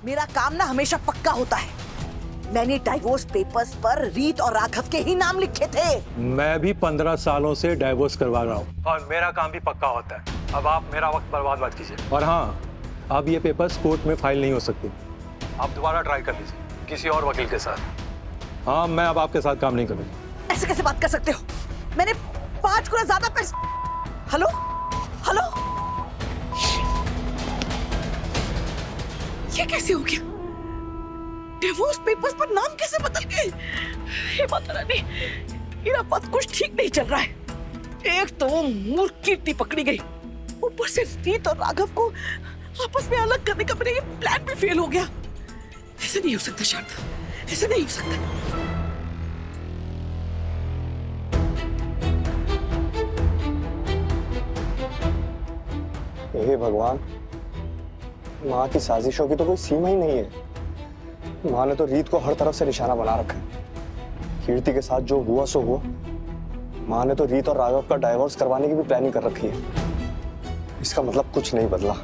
मेरा काम ना हमेशा पक्का होता है। मैंने डाइवोर्स पेपर्स पर रीत और राघव के ही नाम लिखे थे। मैं भी 15 सालों से डाइवोर्स करवा रहा हूँ और मेरा काम भी पक्का होता है। अब आप मेरा वक्त बर्बाद मत कीजिए। और हाँ, अब ये पेपर्स कोर्ट में फाइल नहीं हो सकती। आप दोबारा ट्राई कर लीजिए किसी और वकील के साथ। हाँ, मैं अब आपके साथ काम नहीं करूँगा। ऐसे कैसे बात कर सकते हो? मैंने 5 गुना ज्यादा पैसे। हेलो हेलो, ये कैसे हो गया? डिवोर्स पेपर्स पर नाम कैसे बदल गए? हे माता रानी, मेरा बात कुछ ठीक नहीं चल रहा है। एक तो वो मूर्ख कीर्ति पकड़ी गई, ऊपर से रीत और राघव को आपस में अलग करने का मेरा ये प्लान भी फेल हो गया। ऐसे नहीं हो सकता शारदा, ऐसे नहीं हो सकता। हे भगवान, माँ की साजिशों की तो कोई सीमा ही नहीं है। माँ ने तो रीत को हर तरफ से निशाना बना रखा है। कीर्ति के साथ जो हुआ सो हुआ। माँ ने तो रीत और राघव का डाइवोर्स करवाने की भी प्लानिंग कर रखी है। इसका मतलब कुछ नहीं बदला।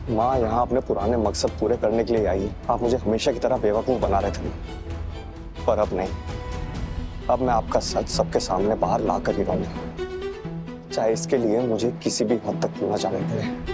माँ यहाँ अपने पुराने मकसद पूरे करने के लिए आई है। आप मुझे हमेशा की तरह बेवकूफ बना रहे थे, पर अब नहीं। अब मैं आपका सच सबके सामने बाहर ला कर ही रहूंगा, चाहे इसके लिए मुझे किसी भी हद तक क्यों ना जाने पड़े।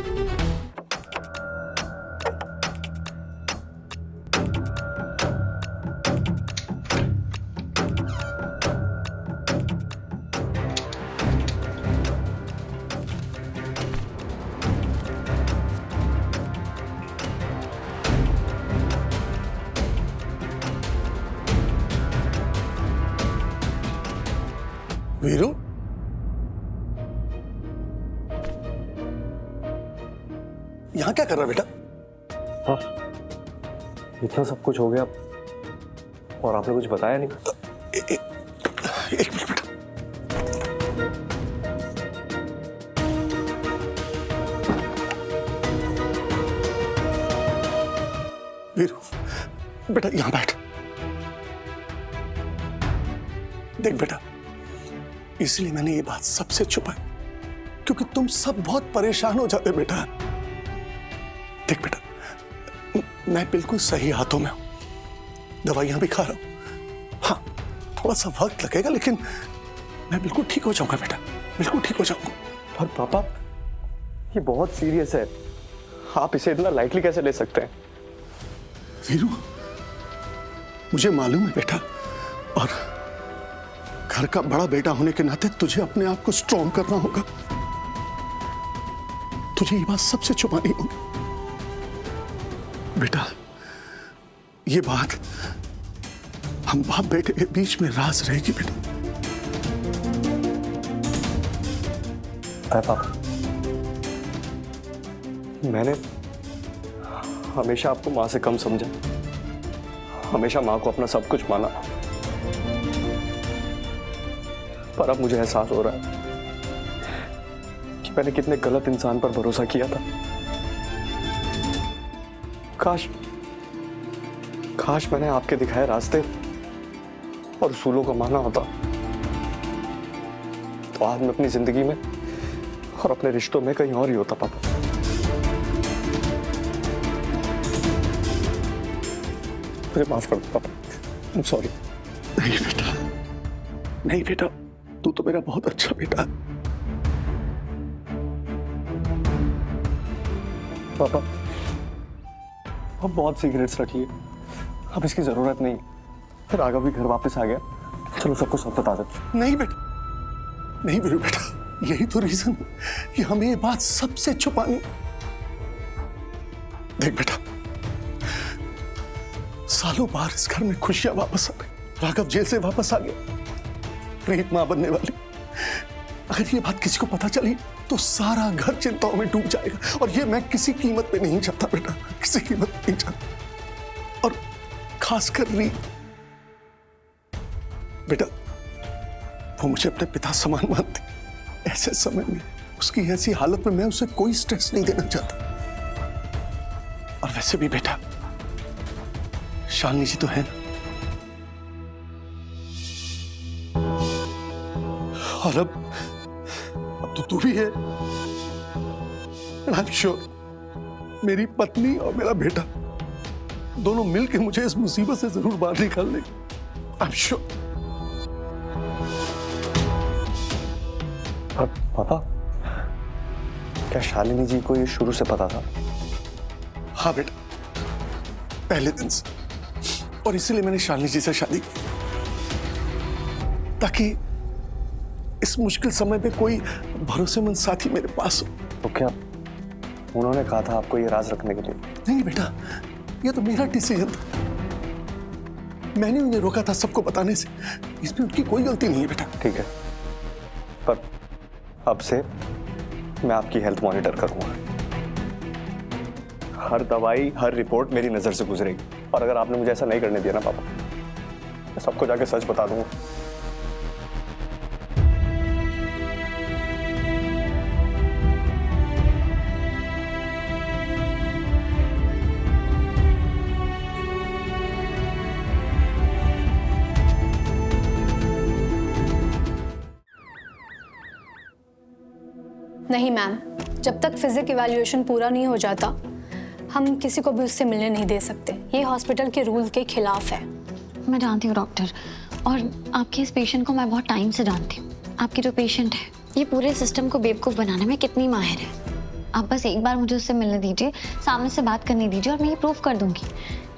वीरू, यहाँ क्या कर रहा है बेटा? हाँ, इतना सब कुछ हो गया और आपने कुछ बताया नहीं। एक मिनट बेटा। वीरू बेटा, यहाँ बैठ। देख बेटा, इसलिए मैंने ये बात सबसे छुपाई क्योंकि तुम सब बहुत परेशान हो जाते बेटा। देख बेटा, मैं बिल्कुल सही हाथों में हूं, दवाइयां भी खा रहा हूं। हाँ, थोड़ा सा वक्त लगेगा लेकिन मैं बिल्कुल ठीक हो जाऊंगा बेटा, बिल्कुल ठीक हो जाऊंगा। पर पापा, ये बहुत सीरियस है। आप इसे इतना लाइटली कैसे ले सकते हैं? वीरू, मुझे मालूम है बेटा, और घर का बड़ा बेटा होने के नाते तुझे अपने आप को स्ट्रॉन्ग करना होगा। तुझे ये बात सबसे छुपानी होगी बेटा। ये बात हम बाप बेटे के बीच में राज रहेगी बेटा। अरे पापा, मैंने हमेशा आपको माँ से कम समझा, हमेशा माँ को अपना सब कुछ माना, पर अब मुझे एहसास हो रहा है कि मैंने कितने गलत इंसान पर भरोसा किया था। काश मैंने आपके दिखाए रास्ते और उसूलों को माना होता, तो आज मैं अपनी जिंदगी में और अपने रिश्तों में कहीं और ही होता पापा। मुझे माफ कर दो पापा, आई एम सॉरी। नहीं बेटा, नहीं बेटा, तू तो मेरा बहुत अच्छा बेटा। पापा, अब बहुत सिगरेट्स रख लिए, अब इसकी जरूरत नहीं। राघव भी घर वापस आ गया, चलो सबको सब बता देते। नहीं बेटा, नहीं वीरू बेटा, यही तो रीजन है कि हमें ये बात सबसे छुपानी। देख बेटा, सालों बाद इस घर में खुशियां वापस आ गई। राघव जेल से वापस आ गया, रीत मां बनने वाली। अगर ये बात किसी को पता चली तो सारा घर चिंताओं में डूब जाएगा, और ये मैं किसी कीमत पे नहीं चाहता बेटा, किसी कीमत पे नहीं चाहता। और खासकर रीत बेटा, वो मुझे अपने पिता समान मानती। ऐसे समय में, उसकी ऐसी हालत में मैं उसे कोई स्ट्रेस नहीं देना चाहता। और वैसे भी बेटा, शालिनी जी तो है ना, और अब तो तू भी है। आई एम श्योर मेरी पत्नी और मेरा बेटा दोनों मिलके मुझे इस मुसीबत से जरूर बाहर निकाल लेंगे। I am sure. पापा, क्या शालिनी जी को ये शुरू से पता था? हाँ बेटा, पहले दिन से। और इसीलिए मैंने शालिनी जी से शादी की, ताकि इस मुश्किल समय पे कोई भरोसेमंद साथी मेरे पास हो। तो क्या उन्होंने कहा था आपको ये राज रखने के लिए? नहीं बेटा, ये तो मेरा डिसीजन था। मैंने उन्हें रोका था सबको बताने से। इसमें उनकी कोई गलती नहीं है बेटा। ठीक है, पर अब से मैं आपकी हेल्थ मॉनिटर करूंगा। हर दवाई, हर रिपोर्ट मेरी नजर से गुजरेगी। और अगर आपने मुझे ऐसा नहीं करने दिया ना पापा, मैं सबको जाके सच बता दूंगा। नहीं मैम, जब तक फिजिक इवैल्यूएशन पूरा नहीं हो जाता हम किसी को भी उससे मिलने नहीं दे सकते। ये हॉस्पिटल के रूल के खिलाफ है। मैं जानती हूँ डॉक्टर, और आपके इस पेशेंट को मैं बहुत टाइम से जानती हूँ। आपकी जो पेशेंट है ये पूरे सिस्टम को बेवकूफ़ बनाने में कितनी माहिर है। आप बस एक बार मुझे उससे मिलने दीजिए, सामने से बात करने दीजिए, और मैं ये प्रूव कर दूंगी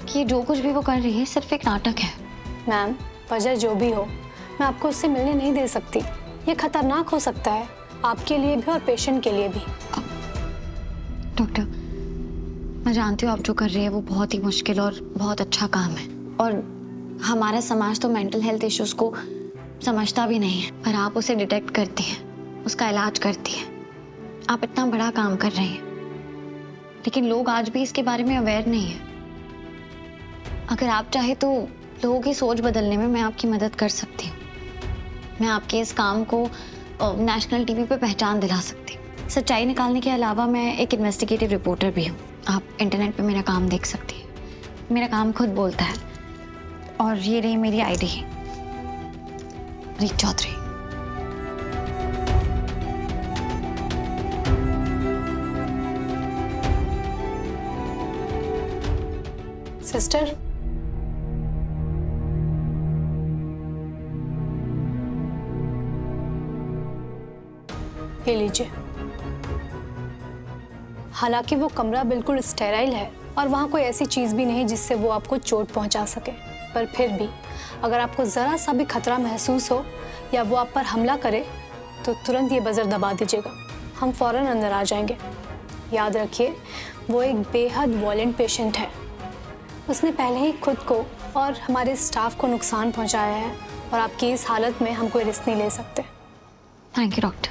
कि जो कुछ भी वो कर रही है सिर्फ एक नाटक है। मैम, वजह जो भी हो, मैं आपको उससे मिलने नहीं दे सकती। ये खतरनाक हो सकता है, आपके लिए भी और पेशेंट के लिए भी। डॉक्टर, मैं जानती हूँ आप जो कर रही है वो बहुत ही मुश्किल और बहुत अच्छा काम है, और हमारा समाज तो मेंटल हेल्थ इश्यूज को समझता भी नहीं है, पर आप उसे डिटेक्ट करती हैं, उसका इलाज करती हैं। आप इतना बड़ा काम कर रही हैं, लेकिन लोग आज भी इसके बारे में अवेयर नहीं है। अगर आप चाहे तो लोगों की सोच बदलने में मैं आपकी मदद कर सकती हूँ। मैं आपके इस काम को नेशनल टीवी पे पहचान दिला सकती हूँ। सच्चाई निकालने के अलावा मैं एक इन्वेस्टिगेटिव रिपोर्टर भी हूँ। आप इंटरनेट पे मेरा काम देख सकती हैं। मेरा काम खुद बोलता है। और ये रही मेरी आईडी, रीत चौधरी। सिस्टर, ये लीजिए। हालांकि वो कमरा बिल्कुल स्टेराइल है और वहाँ कोई ऐसी चीज़ भी नहीं जिससे वो आपको चोट पहुँचा सके, पर फिर भी अगर आपको ज़रा सा भी खतरा महसूस हो या वो आप पर हमला करे तो तुरंत ये बज़र दबा दीजिएगा। हम फ़ौरन अंदर आ जाएंगे। याद रखिए, वो एक बेहद वॉयलेंट पेशेंट है। उसने पहले ही खुद को और हमारे स्टाफ को नुकसान पहुँचाया है, और आपकी इस हालत में हम कोई रिस्क नहीं ले सकते। थैंक यू डॉक्टर,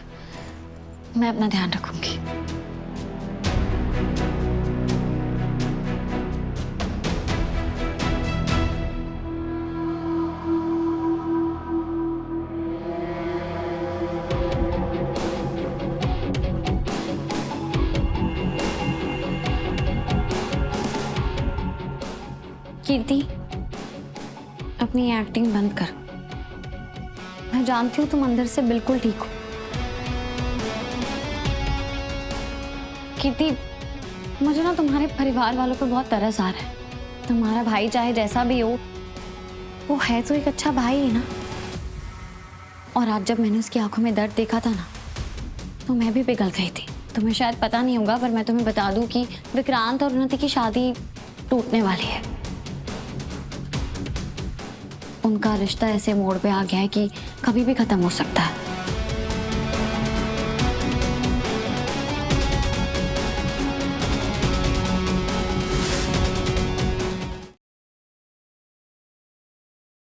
मैं अपना ध्यान रखूंगी। कीर्ति, अपनी एक्टिंग बंद कर। मैं जानती हूँ तुम अंदर से बिल्कुल ठीक हो। कीर्ति, मुझे ना तुम्हारे परिवार वालों पर बहुत तरस आ रहा है। तुम्हारा भाई चाहे जैसा भी हो, वो है तो एक अच्छा भाई ही ना। और आज जब मैंने उसकी आंखों में दर्द देखा था ना, तो मैं भी पिघल गई थी। तुम्हें शायद पता नहीं होगा, पर मैं तुम्हें बता दूं कि विक्रांत और उन्नति की शादी टूटने वाली है। उनका रिश्ता ऐसे मोड़ पे आ गया है कि कभी भी खत्म हो सकता है।